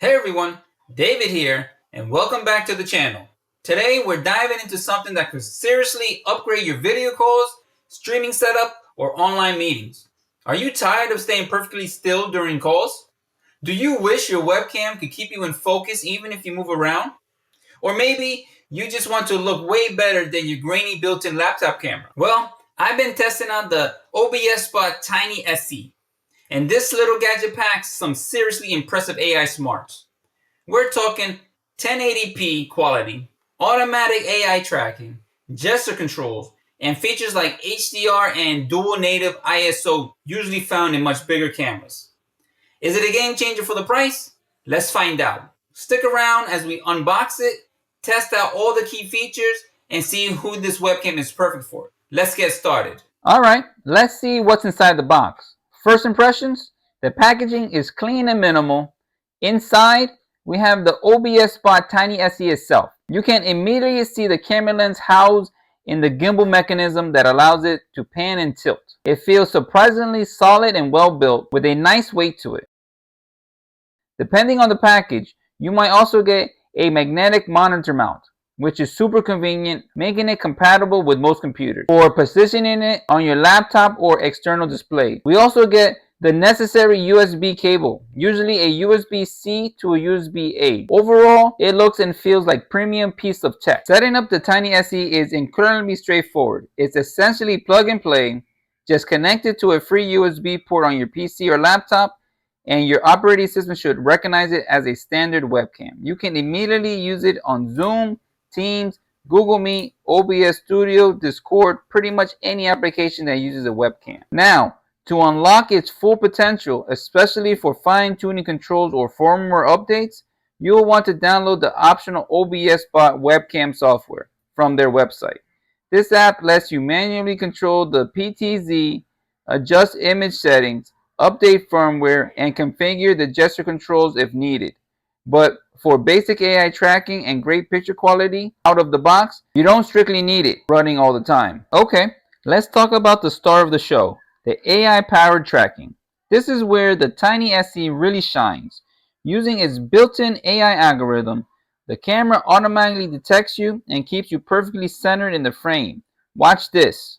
Hey everyone, David here, and welcome back to the channel. Today we're diving into something that could seriously upgrade your video calls, streaming setup, or online meetings. Are you tired of staying perfectly still during calls? Do you wish your webcam could keep you in focus even if you move around? Or maybe you just want to look way better than your grainy built-in laptop camera? Well, I've been testing out the OBSBOT Tiny SE, and this little gadget packs some seriously impressive AI smarts. We're talking 1080p quality, automatic AI tracking, gesture controls, and features like HDR and dual native ISO usually found in much bigger cameras. Is it a game changer for the price? Let's find out. Stick around as we unbox it, test out all the key features, and see who this webcam is perfect for. Let's get started. Alright, let's see what's inside the box. First impressions, the packaging is clean and minimal. Inside, we have the OBSBOT Tiny SE itself. You can immediately see the camera lens housed in the gimbal mechanism that allows it to pan and tilt. It feels surprisingly solid and well built with a nice weight to it. Depending on the package, you might also get a magnetic monitor mount, which is super convenient, making it compatible with most computers for positioning it on your laptop or external display. We also get the necessary USB cable, usually a USB-C to a USB-A. Overall, it looks and feels like premium piece of tech. Setting up the Tiny SE is incredibly straightforward. It's essentially plug and play. Just connect it to a free USB port on your PC or laptop, and your operating system should recognize it as a standard webcam. You can immediately use it on Zoom, Teams, Google Meet, OBS Studio, Discord, pretty much any application that uses a webcam. Now, to unlock its full potential, especially for fine-tuning controls or firmware updates, you will want to download the optional OBSBOT webcam software from their website. This app lets you manually control the PTZ, adjust image settings, update firmware, and configure the gesture controls if needed. But for basic AI tracking and great picture quality out of the box, you don't strictly need it running all the time. Okay, let's talk about the star of the show, the AI powered tracking. This is where the Tiny SE really shines. Using its built-in AI algorithm, the camera automatically detects you and keeps you perfectly centered in the frame. Watch this.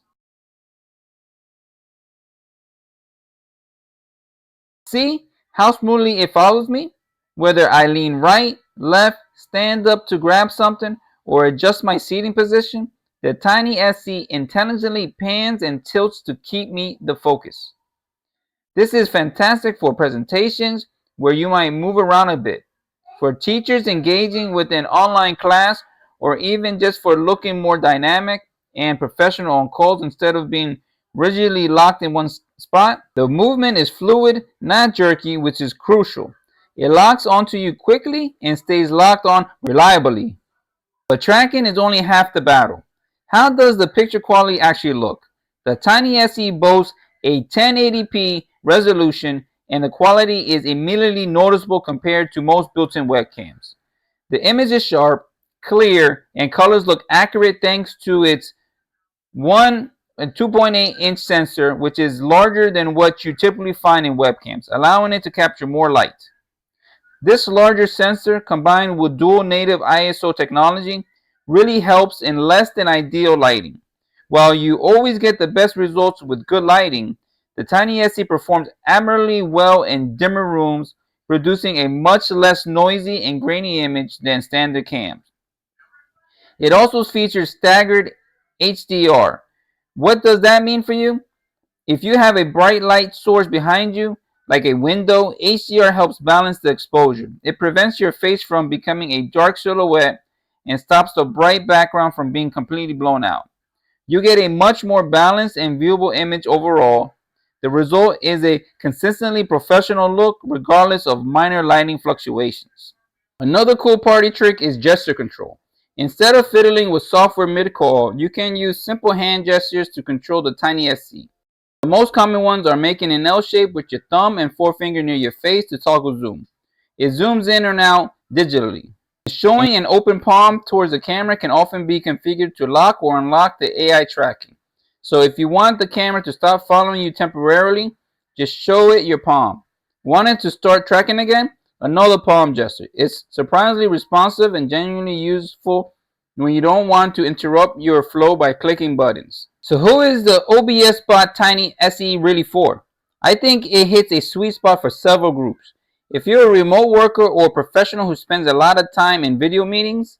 See how smoothly it follows me? Whether I lean right, left, stand up to grab something, or adjust my seating position, the Tiny SE intelligently pans and tilts to keep me the focus. This is fantastic for presentations where you might move around a bit, for teachers engaging with an online class, or even just for looking more dynamic and professional on calls instead of being rigidly locked in one spot. The movement is fluid, not jerky, which is crucial. It locks onto you quickly and stays locked on reliably. But tracking is only half the battle. How does the picture quality actually look? The Tiny SE boasts a 1080p resolution, and the quality is immediately noticeable compared to most built-in webcams. The image is sharp, clear, and colors look accurate thanks to its 2.8-inch sensor, which is larger than what you typically find in webcams, allowing it to capture more light. This larger sensor, combined with dual native ISO technology, really helps in less than ideal lighting. While you always get the best results with good lighting, the Tiny SE performs admirably well in dimmer rooms, producing a much less noisy and grainy image than standard cams. It also features staggered HDR. What does that mean for you? If you have a bright light source behind you, like a window, HDR helps balance the exposure. It prevents your face from becoming a dark silhouette and stops the bright background from being completely blown out. You get a much more balanced and viewable image overall. The result is a consistently professional look regardless of minor lighting fluctuations. Another cool party trick is gesture control. Instead of fiddling with software mid-call, you can use simple hand gestures to control the Tiny SE. The most common ones are making an L shape with your thumb and forefinger near your face to toggle zoom. It zooms in or out digitally. Showing an open palm towards the camera can often be configured to lock or unlock the AI tracking. So if you want the camera to stop following you temporarily, just show it your palm. Want it to start tracking again? Another palm gesture. It's surprisingly responsive and genuinely useful when you don't want to interrupt your flow by clicking buttons. So who is the OBSBOT Tiny SE really for? I think it hits a sweet spot for several groups. If you're a remote worker or a professional who spends a lot of time in video meetings,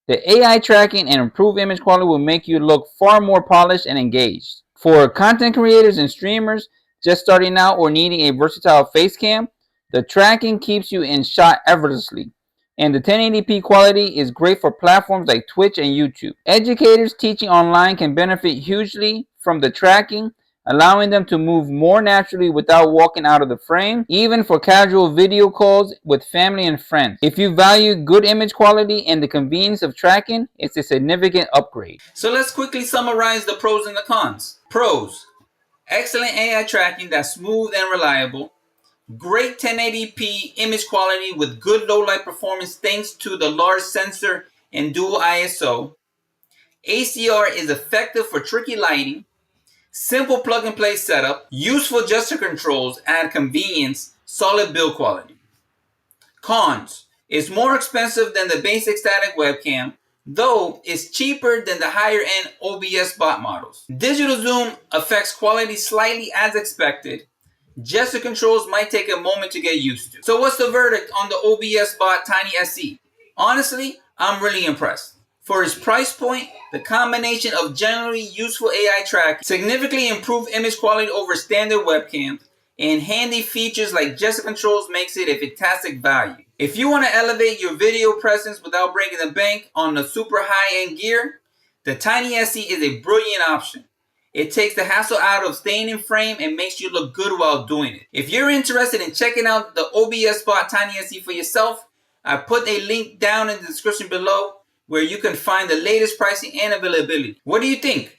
the AI tracking and improved image quality will make you look far more polished and engaged. For content creators and streamers just starting out or needing a versatile face cam, the tracking keeps you in shot effortlessly. And the 1080p quality is great for platforms like Twitch and YouTube. Educators teaching online can benefit hugely from the tracking, allowing them to move more naturally without walking out of the frame, even for casual video calls with family and friends. If you value good image quality and the convenience of tracking, it's a significant upgrade. So let's quickly summarize the pros and the cons. Pros: excellent AI tracking that's smooth and reliable. Great 1080p image quality with good low light performance thanks to the large sensor and dual ISO. HDR is effective for tricky lighting. Simple plug and play setup. Useful gesture controls add convenience. Solid build quality. Cons: it's more expensive than the basic static webcam, though it's cheaper than the higher end OBSBOT models. Digital zoom affects quality slightly as expected. Gesture controls might take a moment to get used to. So what's the verdict on the OBSBOT Tiny SE? Honestly, I'm really impressed. For its price point, the combination of generally useful AI tracking, significantly improved image quality over standard webcams, and handy features like gesture controls makes it a fantastic value. If you want to elevate your video presence without breaking the bank on the super high-end gear, the Tiny SE is a brilliant option. It takes the hassle out of staying in frame and makes you look good while doing it. If you're interested in checking out the OBSBOT Tiny SE for yourself, I put a link down in the description below where you can find the latest pricing and availability. What do you think?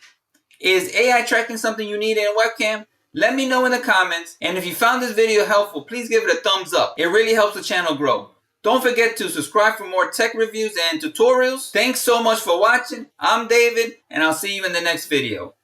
Is AI tracking something you need in a webcam? Let me know in the comments. And if you found this video helpful, please give it a thumbs up. It really helps the channel grow. Don't forget to subscribe for more tech reviews and tutorials. Thanks so much for watching. I'm David, and I'll see you in the next video.